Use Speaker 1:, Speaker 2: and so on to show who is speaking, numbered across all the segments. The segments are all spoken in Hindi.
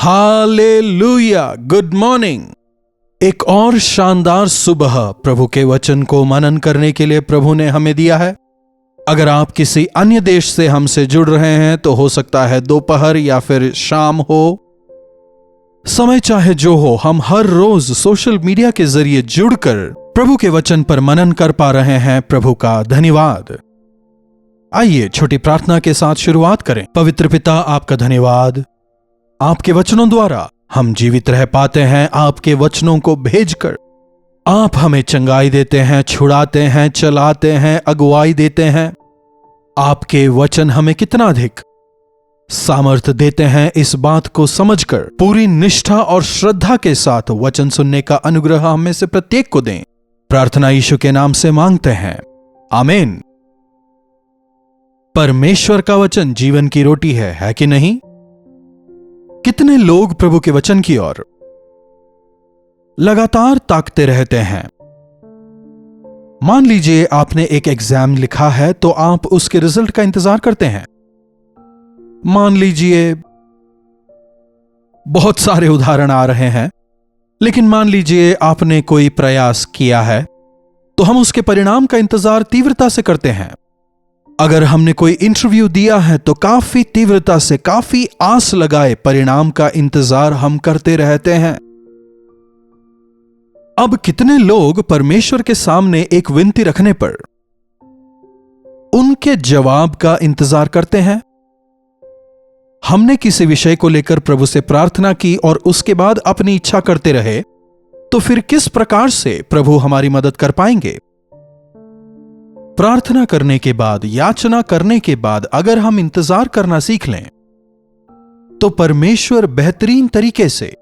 Speaker 1: Hallelujah, good morning. एक और शानदार सुबह प्रभु के वचन को मनन करने के लिए प्रभु ने हमें दिया है। अगर आप किसी अन्य देश से हमसे जुड़ रहे हैं तो हो सकता है दोपहर या फिर शाम हो, समय चाहे जो हो, हम हर रोज सोशल मीडिया के जरिए जुड़कर प्रभु के वचन पर मनन कर पा रहे हैं। प्रभु का धन्यवाद। आइए छोटी प्रार्थना के साथ शुरुआत करें। पवित्र पिता, आपका धन्यवाद। आपके वचनों द्वारा हम जीवित रह पाते हैं। आपके वचनों को भेजकर आप हमें चंगाई देते हैं, छुड़ाते हैं, चलाते हैं, अगुवाई देते हैं। आपके वचन हमें कितना अधिक सामर्थ्य देते हैं, इस बात को समझकर पूरी निष्ठा और श्रद्धा के साथ वचन सुनने का अनुग्रह हम में से प्रत्येक को दें। प्रार्थना यीशु के नाम से मांगते हैं, आमीन। परमेश्वर का वचन जीवन की रोटी है कि नहीं? कितने लोग प्रभु के वचन की ओर लगातार ताकते रहते हैं। मान लीजिए आपने एक एग्जाम लिखा है तो आप उसके रिजल्ट का इंतजार करते हैं। मान लीजिए, बहुत सारे उदाहरण आ रहे हैं, लेकिन मान लीजिए आपने कोई प्रयास किया है तो हम उसके परिणाम का इंतजार तीव्रता से करते हैं। अगर हमने कोई इंटरव्यू दिया है तो काफी तीव्रता से, काफी आस लगाए परिणाम का इंतजार हम करते रहते हैं। अब कितने लोग परमेश्वर के सामने एक विनती रखने पर उनके जवाब का इंतजार करते हैं। हमने किसी विषय को लेकर प्रभु से प्रार्थना की और उसके बाद अपनी इच्छा करते रहे तो फिर किस प्रकार से प्रभु हमारी मदद कर पाएंगे? प्रार्थना करने के बाद, याचना करने के बाद अगर हम इंतजार करना सीख लें तो परमेश्वर बेहतरीन तरीके से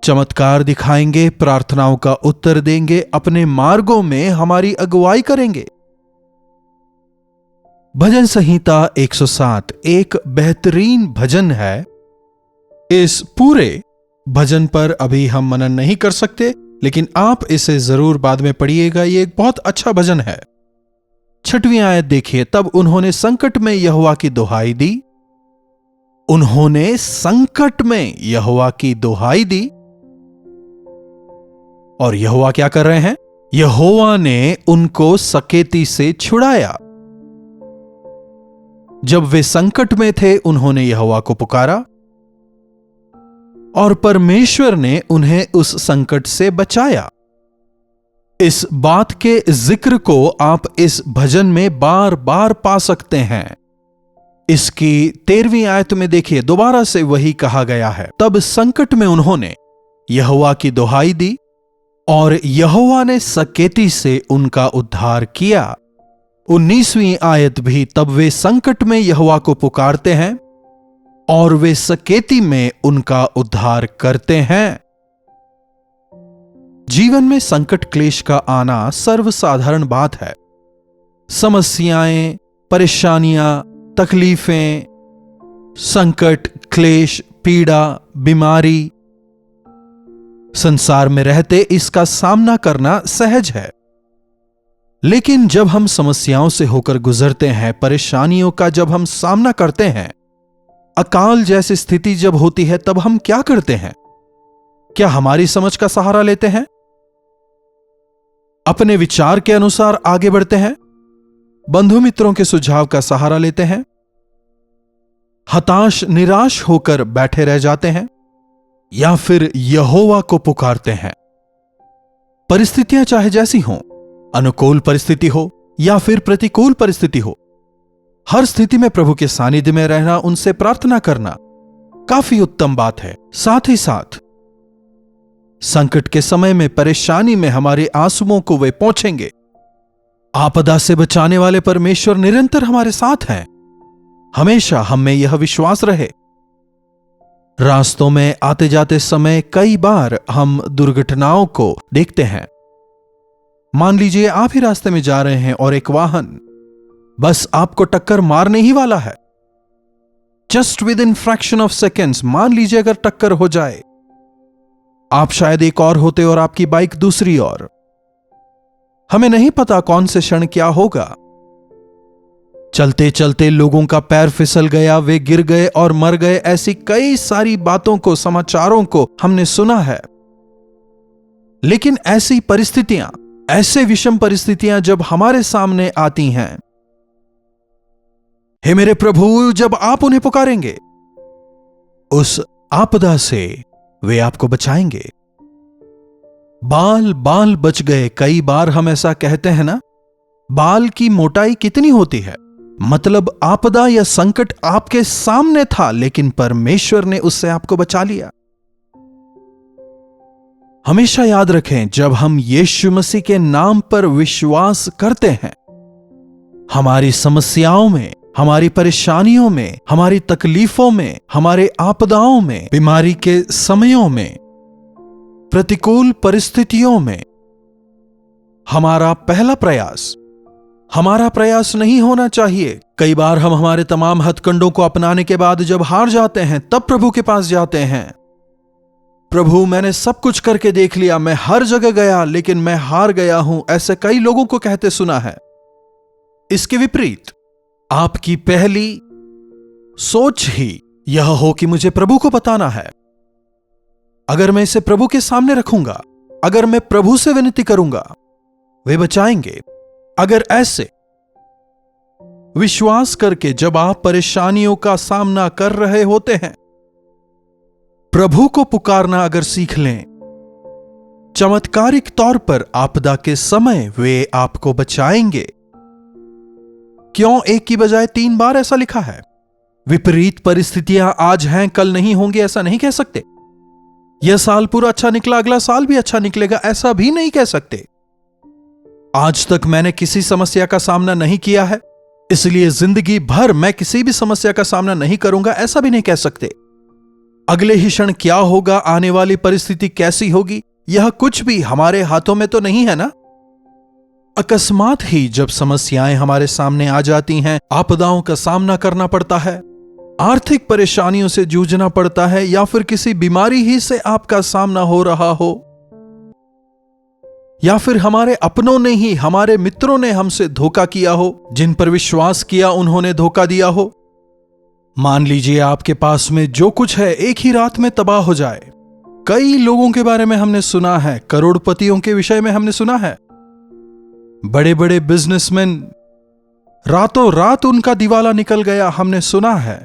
Speaker 1: चमत्कार दिखाएंगे, प्रार्थनाओं का उत्तर देंगे, अपने मार्गों में हमारी अगुवाई करेंगे। भजन संहिता 107 एक बेहतरीन भजन है। इस पूरे भजन पर अभी हम मनन नहीं कर सकते, लेकिन आप इसे जरूर बाद में पढ़िएगा। यह एक बहुत अच्छा भजन है। 6वीं आयत देखिए। तब उन्होंने संकट में यहोवा की दुहाई दी। उन्होंने संकट में यहोवा की दुहाई दी और यहोवा क्या कर रहे हैं? यहोवा ने उनको सकेती से छुड़ाया। जब वे संकट में थे उन्होंने यहोवा को पुकारा और परमेश्वर ने उन्हें उस संकट से बचाया। इस बात के जिक्र को आप इस भजन में बार बार पा सकते हैं। इसकी 13वीं आयत में देखिए, दोबारा से वही कहा गया है। तब संकट में उन्होंने यहोवा की दुहाई दी और यहोवा ने सकेती से उनका उद्धार किया। 19वीं आयत भी, तब वे संकट में यहोवा को पुकारते हैं और वे सकेती में उनका उद्धार करते हैं। जीवन में संकट क्लेश का आना सर्वसाधारण बात है। समस्याएं, परेशानियां, तकलीफें, संकट, क्लेश, पीड़ा, बीमारी, संसार में रहते इसका सामना करना सहज है। लेकिन जब हम समस्याओं से होकर गुजरते हैं, परेशानियों का जब हम सामना करते हैं, अकाल जैसी स्थिति जब होती है, तब हम क्या करते हैं? क्या हमारी समझ का सहारा लेते हैं? अपने विचार के अनुसार आगे बढ़ते हैं? बंधु मित्रों के सुझाव का सहारा लेते हैं? हताश, निराश होकर बैठे रह जाते हैं या फिर यहोवा को पुकारते हैं? परिस्थितियां चाहे जैसी हों, अनुकूल परिस्थिति हो या फिर प्रतिकूल परिस्थिति हो, हर स्थिति में प्रभु के सानिध्य में रहना, उनसे प्रार्थना करना काफी उत्तम बात है। साथ ही साथ संकट के समय में, परेशानी में हमारे आंसुओं को वे पहुंचेंगे। आपदा से बचाने वाले परमेश्वर निरंतर हमारे साथ हैं। हमेशा हम में यह विश्वास रहे। रास्तों में आते जाते समय कई बार हम दुर्घटनाओं को देखते हैं। मान लीजिए आप ही रास्ते में जा रहे हैं और एक वाहन बस आपको टक्कर मारने ही वाला है। Just with in fraction of seconds, मान लीजिए अगर टक्कर हो जाए, आप शायद एक और होते और आपकी बाइक दूसरी ओर। हमें नहीं पता कौन से क्षण क्या होगा। चलते चलते लोगों का पैर फिसल गया, वे गिर गए और मर गए। ऐसी कई सारी बातों को, समाचारों को हमने सुना है। लेकिन ऐसी परिस्थितियां, ऐसे विषम परिस्थितियां जब हमारे सामने आती हैं, हे मेरे प्रभु, जब आप उन्हें पुकारेंगे, उस आपदा से वे आपको बचाएंगे। बाल बाल बच गए। कई बार हम ऐसा कहते हैं ना, बाल की मोटाई कितनी होती है? मतलब आपदा या संकट आपके सामने था, लेकिन परमेश्वर ने उससे आपको बचा लिया। हमेशा याद रखें, जब हम यीशु मसीह के नाम पर विश्वास करते हैं, हमारी समस्याओं में, हमारी परेशानियों में, हमारी तकलीफों में, हमारे आपदाओं में, बीमारी के समयों में, प्रतिकूल परिस्थितियों में, हमारा पहला प्रयास नहीं होना चाहिए। कई बार हम हमारे तमाम हथकंडों को अपनाने के बाद जब हार जाते हैं, तब प्रभु के पास जाते हैं। प्रभु, मैंने सब कुछ करके देख लिया, मैं हर जगह गया, लेकिन मैं हार गया हूं। ऐसे कई लोगों को कहते सुना है। इसके विपरीत आपकी पहली सोच ही यह हो कि मुझे प्रभु को बताना है। अगर मैं इसे प्रभु के सामने रखूंगा, अगर मैं प्रभु से विनती करूंगा, वे बचाएंगे। अगर ऐसे विश्वास करके जब आप परेशानियों का सामना कर रहे होते हैं, प्रभु को पुकारना अगर सीख लें, चमत्कारिक तौर पर आपदा के समय वे आपको बचाएंगे। क्यों एक की बजाय 3 बार ऐसा लिखा है? विपरीत परिस्थितियां आज हैं, कल नहीं होंगी, ऐसा नहीं कह सकते। यह साल पूरा अच्छा निकला, अगला साल भी अच्छा निकलेगा, ऐसा भी नहीं कह सकते। आज तक मैंने किसी समस्या का सामना नहीं किया है, इसलिए जिंदगी भर मैं किसी भी समस्या का सामना नहीं करूंगा, ऐसा भी नहीं कह सकते। अगले ही क्षण क्या होगा, आने वाली परिस्थिति कैसी होगी, यह कुछ भी हमारे हाथों में तो नहीं है ना। अकस्मात ही जब समस्याएं हमारे सामने आ जाती हैं, आपदाओं का सामना करना पड़ता है, आर्थिक परेशानियों से जूझना पड़ता है, या फिर किसी बीमारी ही से आपका सामना हो रहा हो, या फिर हमारे अपनों ने ही, हमारे मित्रों ने हमसे धोखा किया हो, जिन पर विश्वास किया उन्होंने धोखा दिया हो। मान लीजिए आपके पास में जो कुछ है एक ही रात में तबाह हो जाए। कई लोगों के बारे में हमने सुना है, करोड़पतियों के विषय में हमने सुना है। बड़े बड़े बिजनेसमैन, रातों रात उनका दिवाला निकल गया, हमने सुना है।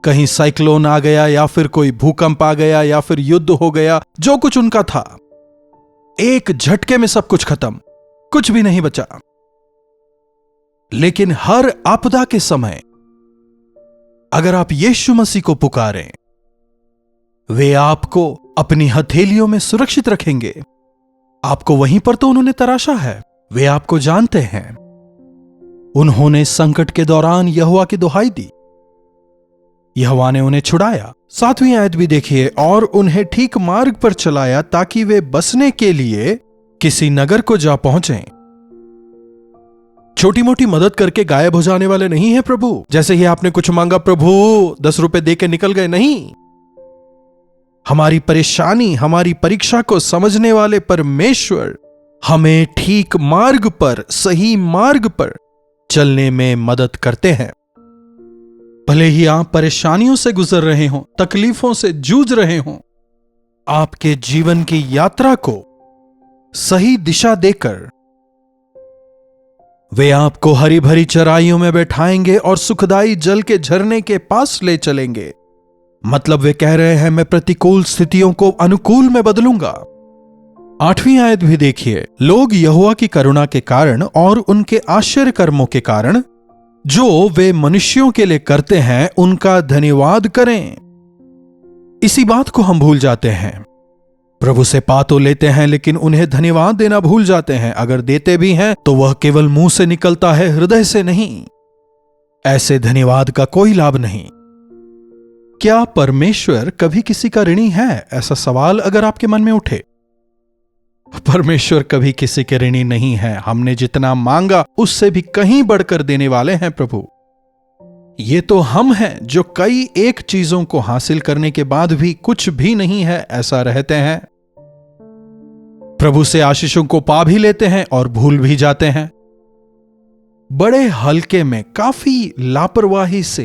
Speaker 1: कहीं साइक्लोन आ गया, या फिर कोई भूकंप आ गया, या फिर युद्ध हो गया, जो कुछ उनका था, एक झटके में सब कुछ खत्म, कुछ भी नहीं बचा। लेकिन हर आपदा के समय अगर आप यीशु मसीह को पुकारें, वे आपको अपनी हथेलियों में सुरक्षित रखेंगे। आपको वहीं पर तो उन्होंने तराशा है, वे आपको जानते हैं। उन्होंने संकट के दौरान यहोवा की दुहाई दी, यहोवा ने उन्हें छुड़ाया। 7वीं आयत भी देखिए, और उन्हें ठीक मार्ग पर चलाया ताकि वे बसने के लिए किसी नगर को जा पहुंचें। छोटी मोटी मदद करके गायब हो जाने वाले नहीं है प्रभु। जैसे ही आपने कुछ मांगा, प्रभु 10 रुपए दे के निकल गए, नहीं। हमारी परेशानी, हमारी परीक्षा को समझने वाले परमेश्वर हमें ठीक मार्ग पर, सही मार्ग पर चलने में मदद करते हैं। भले ही आप परेशानियों से गुजर रहे हों, तकलीफों से जूझ रहे हों, आपके जीवन की यात्रा को सही दिशा देकर वे आपको हरी भरी चराइयों में बैठाएंगे और सुखदाई जल के झरने के पास ले चलेंगे। मतलब वे कह रहे हैं, मैं प्रतिकूल स्थितियों को अनुकूल में बदलूंगा। 8वीं आयत भी देखिए, लोग यहोवा की करुणा के कारण और उनके आश्चर्य कर्मों के कारण जो वे मनुष्यों के लिए करते हैं, उनका धन्यवाद करें। इसी बात को हम भूल जाते हैं। प्रभु से पा तो लेते हैं, लेकिन उन्हें धन्यवाद देना भूल जाते हैं। अगर देते भी हैं तो वह केवल मुंह से निकलता है, हृदय से नहीं। ऐसे धन्यवाद का कोई लाभ नहीं। क्या परमेश्वर कभी किसी का ऋणी है? ऐसा सवाल अगर आपके मन में उठे, परमेश्वर कभी किसी के ऋणी नहीं है। हमने जितना मांगा उससे भी कहीं बढ़कर देने वाले हैं प्रभु। ये तो हम हैं जो कई एक चीजों को हासिल करने के बाद भी कुछ भी नहीं है ऐसा रहते हैं। प्रभु से आशीषों को पा भी लेते हैं और भूल भी जाते हैं। बड़े हल्के में, काफी लापरवाही से,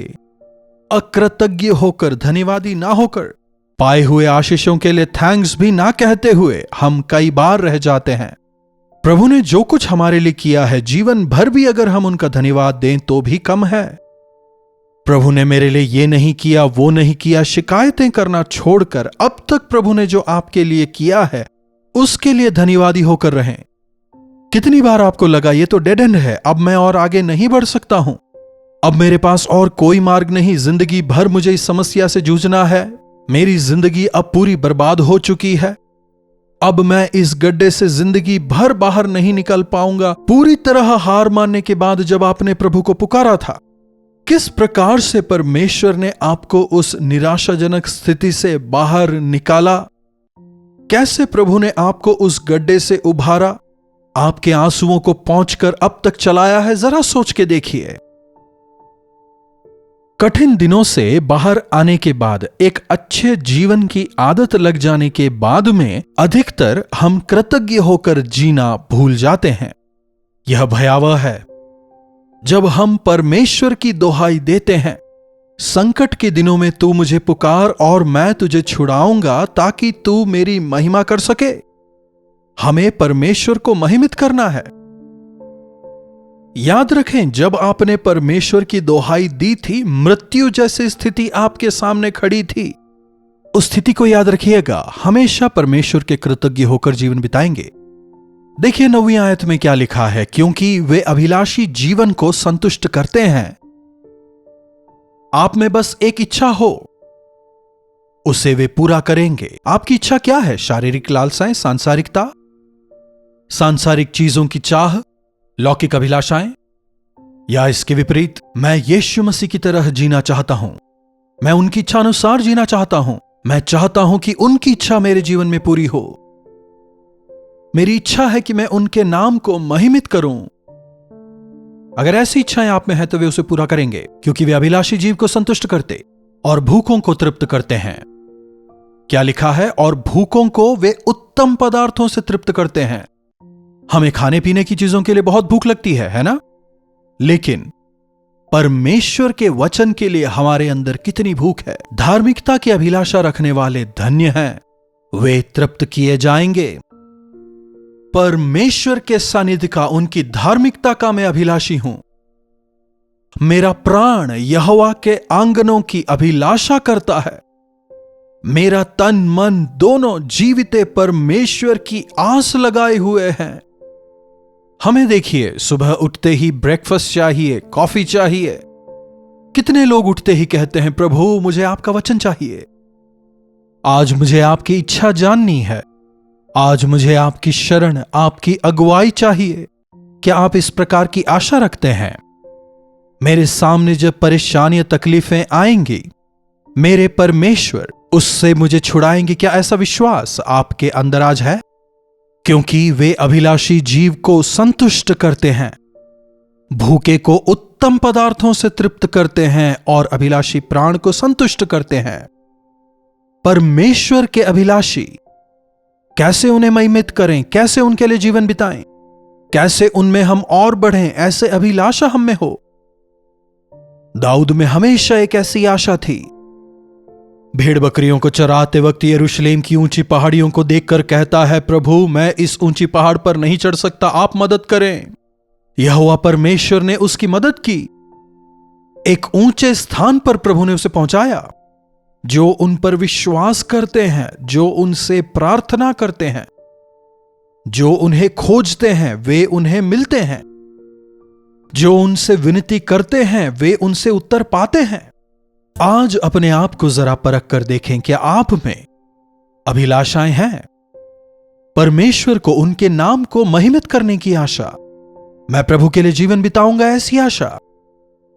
Speaker 1: अकृतज्ञ होकर, धन्यवादी ना होकर, पाए हुए आशीषों के लिए थैंक्स भी ना कहते हुए हम कई बार रह जाते हैं। प्रभु ने जो कुछ हमारे लिए किया है, जीवन भर भी अगर हम उनका धन्यवाद दें तो भी कम है। प्रभु ने मेरे लिए ये नहीं किया, वो नहीं किया, शिकायतें करना छोड़कर अब तक प्रभु ने जो आपके लिए किया है उसके लिए धन्यवादी होकर रहें। कितनी बार आपको लगा ये तो डेड एंड है, अब मैं और आगे नहीं बढ़ सकता हूं, अब मेरे पास और कोई मार्ग नहीं, जिंदगी भर मुझे इस समस्या से जूझना है, मेरी जिंदगी अब पूरी बर्बाद हो चुकी है, अब मैं इस गड्ढे से जिंदगी भर बाहर नहीं निकल पाऊंगा। पूरी तरह हार मानने के बाद जब आपने प्रभु को पुकारा था, किस प्रकार से परमेश्वर ने आपको उस निराशाजनक स्थिति से बाहर निकाला, कैसे प्रभु ने आपको उस गड्ढे से उभारा, आपके आंसुओं को पहुंचकर अब तक चलाया है, जरा सोच के देखिए। कठिन दिनों से बाहर आने के बाद, एक अच्छे जीवन की आदत लग जाने के बाद में अधिकतर हम कृतज्ञ होकर जीना भूल जाते हैं। यह भयावह है। जब हम परमेश्वर की दोहाई देते हैं, संकट के दिनों में तू मुझे पुकार और मैं तुझे छुड़ाऊंगा ताकि तू मेरी महिमा कर सके। हमें परमेश्वर को महिमित करना है। याद रखें, जब आपने परमेश्वर की दोहाई दी थी, मृत्यु जैसी स्थिति आपके सामने खड़ी थी, उस स्थिति को याद रखिएगा। हमेशा परमेश्वर के कृतज्ञ होकर जीवन बिताएंगे। देखिए 9वीं आयत में क्या लिखा है, क्योंकि वे अभिलाषी जीवन को संतुष्ट करते हैं। आप में बस एक इच्छा हो, उसे वे पूरा करेंगे। आपकी इच्छा क्या है? शारीरिक लालसाएं, सांसारिकता, सांसारिक चीजों की चाह, लौकिक अभिलाषाएं, या इसके विपरीत मैं यीशु मसीह की तरह जीना चाहता हूं, मैं उनकी इच्छा अनुसार जीना चाहता हूं, मैं चाहता हूं कि उनकी इच्छा मेरे जीवन में पूरी हो, मेरी इच्छा है कि मैं उनके नाम को महिमित करूं। अगर ऐसी इच्छाएं आप में है तो वे उसे पूरा करेंगे, क्योंकि वे अभिलाषी जीव को संतुष्ट करते और भूखों को तृप्त करते हैं। क्या लिखा है? और भूखों को वे उत्तम पदार्थों से तृप्त करते हैं। हमें खाने पीने की चीजों के लिए बहुत भूख लगती है ना? लेकिन परमेश्वर के वचन के लिए हमारे अंदर कितनी भूख है। धार्मिकता की अभिलाषा रखने वाले धन्य हैं, वे तृप्त किए जाएंगे। परमेश्वर के सानिध्य का, उनकी धार्मिकता का मैं अभिलाषी हूं। मेरा प्राण यहोवा के आंगनों की अभिलाषा करता है। मेरा तन मन दोनों जीविते परमेश्वर की आस लगाए हुए हैं। हमें देखिए, सुबह उठते ही ब्रेकफास्ट चाहिए, कॉफी चाहिए। कितने लोग उठते ही कहते हैं, प्रभु मुझे आपका वचन चाहिए, आज मुझे आपकी इच्छा जाननी है, आज मुझे आपकी शरण, आपकी अगुवाई चाहिए। क्या आप इस प्रकार की आशा रखते हैं? मेरे सामने जब परेशानियां, तकलीफें आएंगी, मेरे परमेश्वर उससे मुझे छुड़ाएंगे। क्या ऐसा विश्वास आपके अंदर आज है? क्योंकि वे अभिलाषी जीव को संतुष्ट करते हैं, भूखे को उत्तम पदार्थों से तृप्त करते हैं और अभिलाषी प्राण को संतुष्ट करते हैं। परमेश्वर के अभिलाषी, कैसे उन्हें महिमित करें, कैसे उनके लिए जीवन बिताएं, कैसे उनमें हम और बढ़ें, ऐसे अभिलाषा हम में हो। दाऊद में हमेशा एक ऐसी आशा थी। भेड़ बकरियों को चराते वक्त यरूशलेम की ऊंची पहाड़ियों को देखकर कहता है, प्रभु मैं इस ऊंची पहाड़ पर नहीं चढ़ सकता, आप मदद करें। यहोवा परमेश्वर ने उसकी मदद की। एक ऊंचे स्थान पर प्रभु ने उसे पहुंचाया। जो उन पर विश्वास करते हैं, जो उनसे प्रार्थना करते हैं, जो उन्हें खोजते हैं, वे उन्हें मिलते हैं। जो उनसे विनती करते हैं, वे उनसे उत्तर पाते हैं। आज अपने आप को जरा परख कर देखें, क्या आप में अभिलाषाएं हैं? परमेश्वर को, उनके नाम को महिमित करने की आशा, मैं प्रभु के लिए जीवन बिताऊंगा, ऐसी आशा।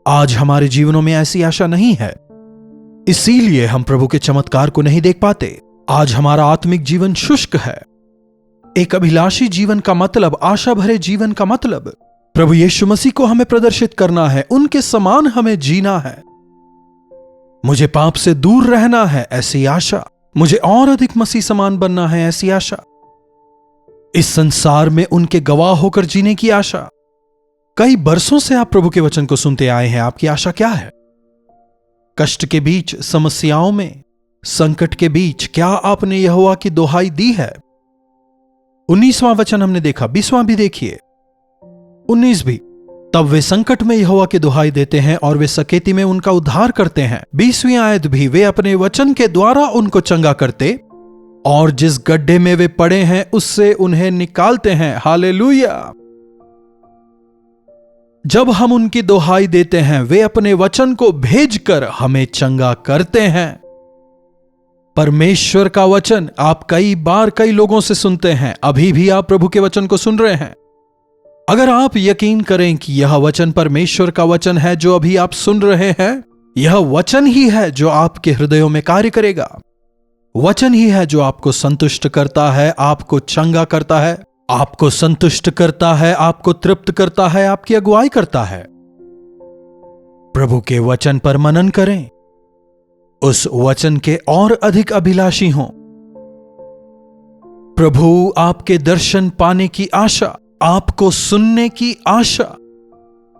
Speaker 1: आज हमारे जीवनों में ऐसी आशा नहीं है, इसीलिए हम प्रभु के चमत्कार को नहीं देख पाते। आज हमारा आत्मिक जीवन शुष्क है। एक अभिलाषी जीवन का मतलब, आशा भरे जीवन का मतलब, प्रभु यीशु मसीह को हमें प्रदर्शित करना है, उनके समान हमें जीना है। मुझे पाप से दूर रहना है, ऐसी आशा। मुझे और अधिक मसीह समान बनना है, ऐसी आशा। इस संसार में उनके गवाह होकर जीने की आशा। कई बरसों से आप प्रभु के वचन को सुनते आए हैं। आपकी आशा क्या है? कष्ट के बीच, समस्याओं में, संकट के बीच क्या आपने यहोवा की दुहाई दी है? 19वां वचन हमने देखा, 20वां भी देखिए, 19 भी। तब वे संकट में यहोवा की दुहाई देते हैं और वे सकेती में उनका उद्धार करते हैं। 20वीं आयत भी, वे अपने वचन के द्वारा उनको चंगा करते और जिस गड्ढे में वे पड़े हैं उससे उन्हें निकालते हैं। हालेलुया। जब हम उनकी दुहाई देते हैं, वे अपने वचन को भेजकर हमें चंगा करते हैं। परमेश्वर का वचन आप कई बार कई लोगों से सुनते हैं। अभी भी आप प्रभु के वचन को सुन रहे हैं। अगर आप यकीन करें कि यह वचन परमेश्वर का वचन है जो अभी आप सुन रहे हैं, यह वचन ही है जो आपके हृदयों में कार्य करेगा। वचन ही है जो आपको संतुष्ट करता है, आपको चंगा करता है, आपको संतुष्ट करता है, आपको तृप्त करता है, आपकी अगुवाई करता है। प्रभु के वचन पर मनन करें, उस वचन के और अधिक अभिलाषी हों। प्रभु आपके दर्शन पाने की आशा, आपको सुनने की आशा,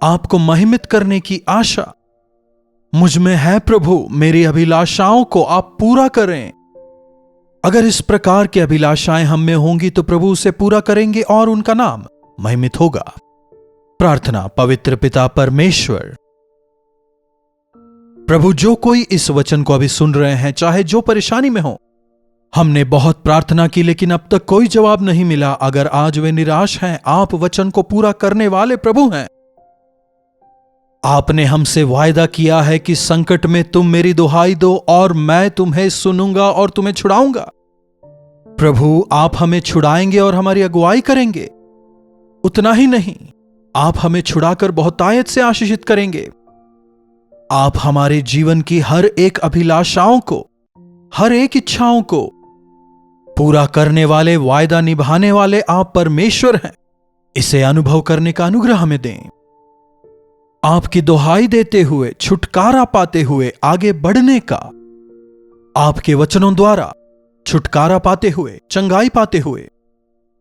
Speaker 1: आपको महिमित करने की आशा मुझ में है। प्रभु, मेरी अभिलाषाओं को आप पूरा करें। अगर इस प्रकार की अभिलाषाएं हम में होंगी तो प्रभु उसे पूरा करेंगे और उनका नाम महिमित होगा। प्रार्थना। पवित्र पिता परमेश्वर, प्रभु, जो कोई इस वचन को अभी सुन रहे हैं, चाहे जो परेशानी में हो, हमने बहुत प्रार्थना की लेकिन अब तक कोई जवाब नहीं मिला। अगर आज वे निराश हैं, आप वचन को पूरा करने वाले प्रभु हैं। आपने हमसे वायदा किया है कि संकट में तुम मेरी दुहाई दो और मैं तुम्हें सुनूंगा और तुम्हें छुड़ाऊंगा। प्रभु, आप हमें छुड़ाएंगे और हमारी अगुवाई करेंगे। उतना ही नहीं, आप हमें छुड़ाकर बहुतायत से आशीषित करेंगे। आप हमारे जीवन की हर एक अभिलाषाओं को, हर एक इच्छाओं को पूरा करने वाले, वायदा निभाने वाले आप परमेश्वर हैं। इसे अनुभव करने का अनुग्रह हमें दें। आपकी दुहाई देते हुए, छुटकारा पाते हुए आगे बढ़ने का, आपके वचनों द्वारा छुटकारा पाते हुए, चंगाई पाते हुए,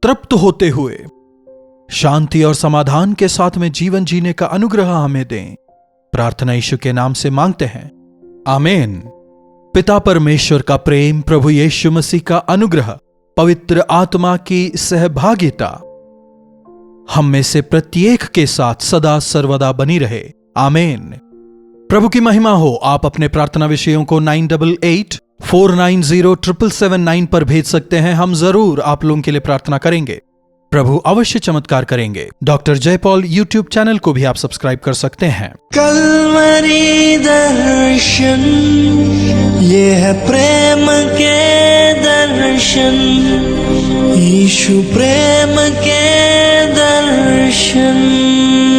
Speaker 1: तृप्त होते हुए, शांति और समाधान के साथ में जीवन जीने का अनुग्रह हमें दें। प्रार्थना यीशु के नाम से मांगते हैं, आमीन। पिता परमेश्वर का प्रेम, प्रभु यीशु मसीह का अनुग्रह, पवित्र आत्मा की सहभागिता हम में से प्रत्येक के साथ सदा सर्वदा बनी रहे। आमीन। प्रभु की महिमा हो। आप अपने प्रार्थना विषयों को 9884907779 पर भेज सकते हैं। हम जरूर आप लोगों के लिए प्रार्थना करेंगे। प्रभु अवश्य चमत्कार करेंगे। डॉक्टर जयपॉल यूट्यूब चैनल को भी आप सब्सक्राइब कर सकते हैं।
Speaker 2: कल्वरी दर्शन, ये है प्रेम के दर्शन, यीशु प्रेम के दर्शन।